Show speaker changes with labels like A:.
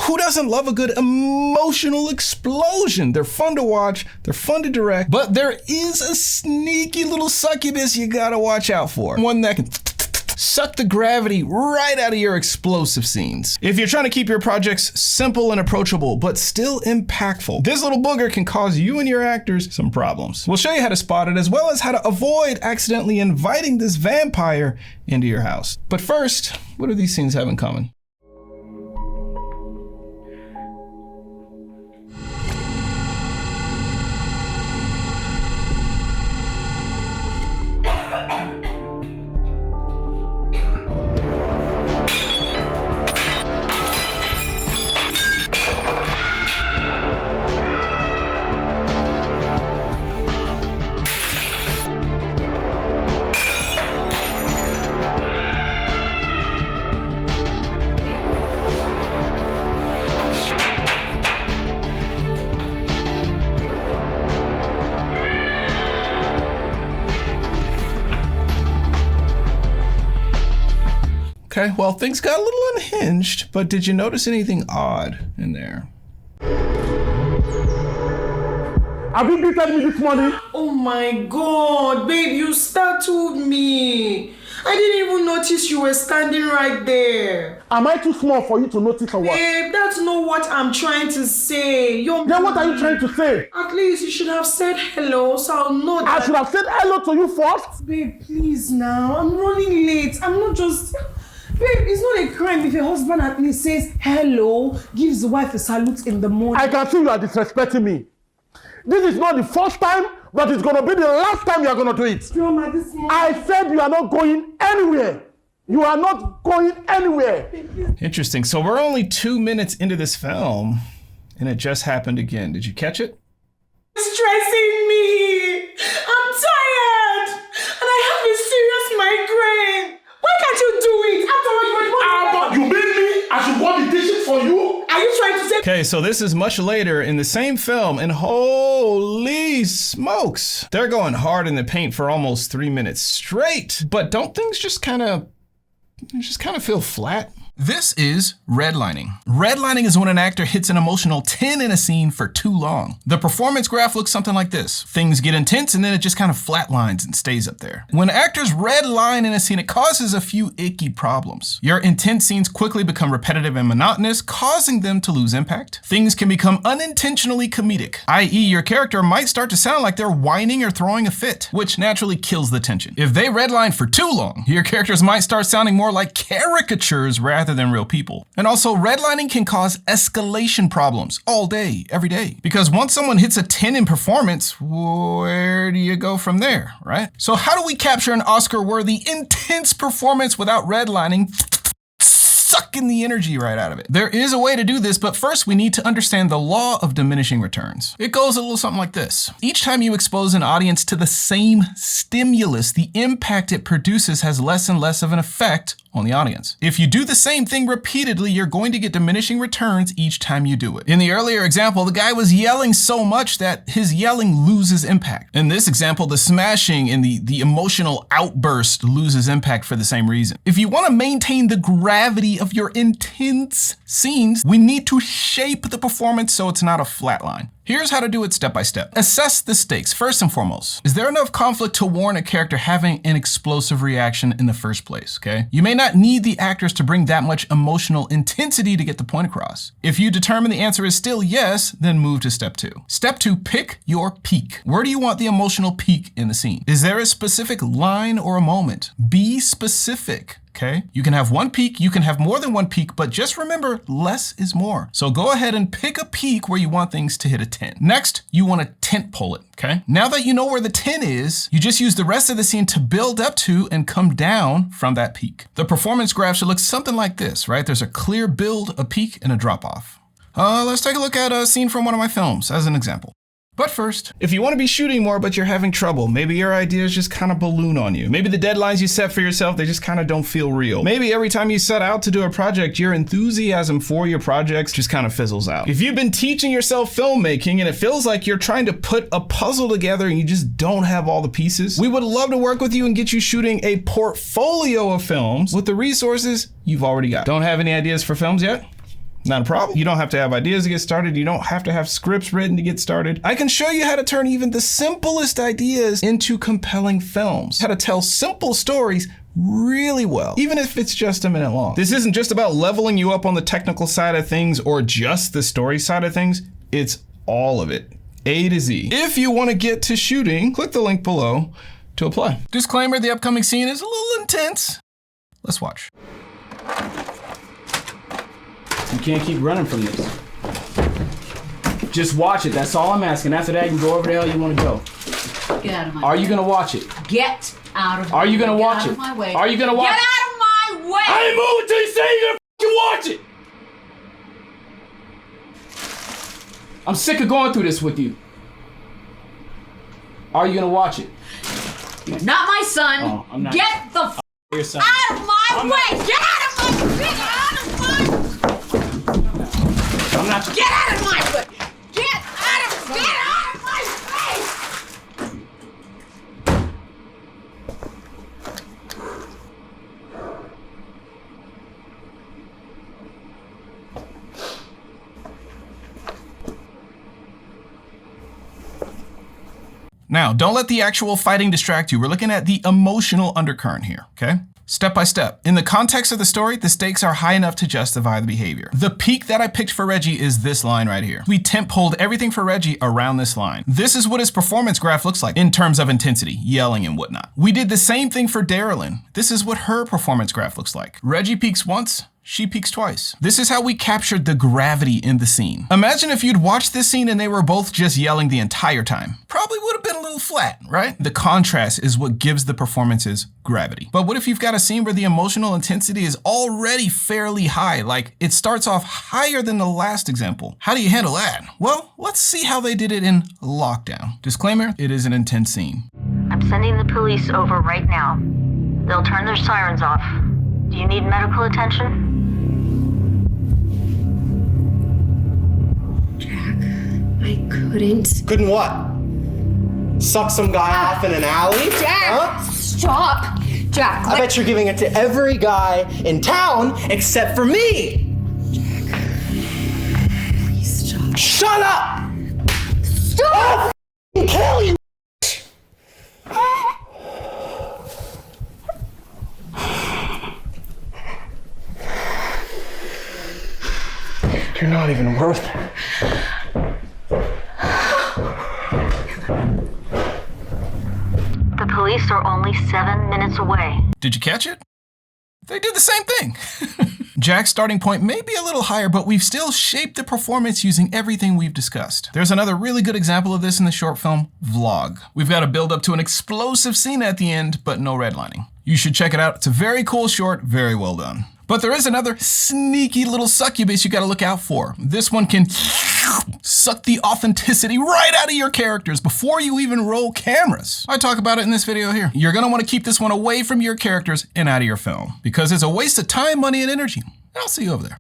A: Who doesn't love a good emotional explosion? They're fun to watch, they're fun to direct, but there is a sneaky little succubus you gotta watch out for. One that can suck the gravity right out of your explosive scenes. If you're trying to keep your projects simple and approachable, but still impactful, this little booger can cause you and your actors some problems. We'll show you how to spot it, as well as how to avoid accidentally inviting this vampire into your house. But first, what do these scenes have in common? Okay, well, things got a little unhinged, but did you notice anything odd in there?
B: Have you greeted me this morning?
C: Oh my God, babe, you startled me. I didn't even notice you were standing right there.
B: Am I too small for you to notice or what?
C: Babe, that's not what I'm trying to say.
B: Then what are you trying to say?
C: At least you should have said hello, so I'll know that.
B: I should have said hello to you first?
C: Babe, please now. I'm running late. I'm not just... Babe, it's not a crime if a husband at least says hello, gives the wife a salute in the morning.
B: I can see you are disrespecting me. This is not the first time, but it's going to be the last time you are going to do it.
C: Drama this morning.
B: I said you are not going anywhere. You are not going anywhere.
A: Interesting. So we're only 2 minutes into this film, and it just happened again. Did you catch it?
C: It's stressing me. I'm tired. And I have a serious migraine. Why can't you do it? After all,
B: You mean me? I should wash the dishes for you?
C: Are you trying to say...
A: Okay, so this is much later in the same film, and holy smokes, they're going hard in the paint for almost 3 minutes straight. But don't things just kind of feel flat? This is redlining. Redlining is when an actor hits an emotional 10 in a scene for too long. The performance graph looks something like this. Things get intense and then it just kind of flatlines and stays up there. When actors redline in a scene, it causes a few icky problems. Your intense scenes quickly become repetitive and monotonous, causing them to lose impact. Things can become unintentionally comedic, i.e. your character might start to sound like they're whining or throwing a fit, which naturally kills the tension. If they redline for too long, your characters might start sounding more like caricatures rather than real people. And also, redlining can cause escalation problems all day, every day. Because once someone hits a 10 in performance, where do you go from there, right? So how do we capture an Oscar-worthy, intense performance without redlining? Sucking the energy right out of it. There is a way to do this, but first we need to understand the law of diminishing returns. It goes a little something like this. Each time you expose an audience to the same stimulus, the impact it produces has less and less of an effect on the audience. If you do the same thing repeatedly, you're going to get diminishing returns each time you do it. In the earlier example, the guy was yelling so much that his yelling loses impact. In this example, the smashing and the emotional outburst loses impact for the same reason. If you want to maintain the gravity of your intense scenes, we need to shape the performance so it's not a flat line. Here's how to do it step by step. Assess the stakes. First and foremost, is there enough conflict to warrant a character having an explosive reaction in the first place, okay? You may not need the actors to bring that much emotional intensity to get the point across. If you determine the answer is still yes, then move to step 2. Step 2, pick your peak. Where do you want the emotional peak in the scene? Is there a specific line or a moment? Be specific. Okay, you can have one peak, you can have more than one peak, but just remember, less is more. So go ahead and pick a peak where you want things to hit a 10. Next, you want to tent pole it, okay? Now that you know where the 10 is, you just use the rest of the scene to build up to and come down from that peak. The performance graph should look something like this, right? There's a clear build, a peak, and a drop off. Let's take a look at a scene from one of my films as an example. But first, if you want to be shooting more but you're having trouble, maybe your ideas just kind of balloon on you. Maybe the deadlines you set for yourself, they just kind of don't feel real. Maybe every time you set out to do a project, your enthusiasm for your projects just kind of fizzles out. If you've been teaching yourself filmmaking and it feels like you're trying to put a puzzle together and you just don't have all the pieces, we would love to work with you and get you shooting a portfolio of films with the resources you've already got. Don't have any ideas for films yet? Not a problem. You don't have to have ideas to get started. You don't have to have scripts written to get started. I can show you how to turn even the simplest ideas into compelling films. How to tell simple stories really well, even if it's just a minute long. This isn't just about leveling you up on the technical side of things or just the story side of things. It's all of it, A to Z. If you want to get to shooting, click the link below to apply. Disclaimer, the upcoming scene is a little intense. Let's watch.
D: You can't keep running from this. Just watch it. That's all I'm asking. After that, you can go over there you want to go.
E: Get out of my way.
D: Are you going to watch it?
E: Get out of my way.
D: Are you going to watch it?
E: Get out of my way.
D: Are you going to watch it?
E: Get out of my way!
D: I ain't moving till you say you're going to watch it! I'm sick of going through this with you. Are you going to watch it?
E: You're not my son.
D: Oh, I'm not.
E: Get the f
D: Your son.
E: out of my
D: I'm
E: way!
D: not-
E: Get out of my
D: I'm not.
E: Get out of my way! Get out of my face!
A: Now, don't let the actual fighting distract you. We're looking at the emotional undercurrent here, okay? Step by step. In the context of the story, the stakes are high enough to justify the behavior. The peak that I picked for Reggie is this line right here. We temp-pulled everything for Reggie around this line. This is what his performance graph looks like in terms of intensity, yelling and whatnot. We did the same thing for Darylyn. This is what her performance graph looks like. Reggie peaks once, she peaks twice. This is how we captured the gravity in the scene. Imagine if you'd watched this scene and they were both just yelling the entire time. Probably would have been a little flat, right? The contrast is what gives the performances gravity. But what if you've got a scene where the emotional intensity is already fairly high, like it starts off higher than the last example? How do you handle that? Well, let's see how they did it in Lockdown. Disclaimer, it is an intense scene.
F: I'm sending the police over right now. They'll turn their sirens off. Do you need medical attention?
G: I couldn't.
H: Couldn't what? Suck some guy off in an alley?
G: Jack!
H: Huh?
G: Stop! Jack,
H: I bet you're giving it to every guy in town except for me!
G: please stop.
H: Shut up!
G: Stop!
H: I'll f***ing kill you! You're not even worth it.
F: The police are only 7 minutes away.
A: Did you catch it? They did the same thing. Jack's starting point may be a little higher, but we've still shaped the performance using everything we've discussed. There's another really good example of this in the short film, Vlog. We've got to build up to an explosive scene at the end, but no redlining. You should check it out. It's a very cool short, very well done. But there is another sneaky little succubus you gotta look out for. This one can suck the authenticity right out of your characters before you even roll cameras. I talk about it in this video here. You're gonna wanna keep this one away from your characters and out of your film because it's a waste of time, money, and energy. I'll see you over there.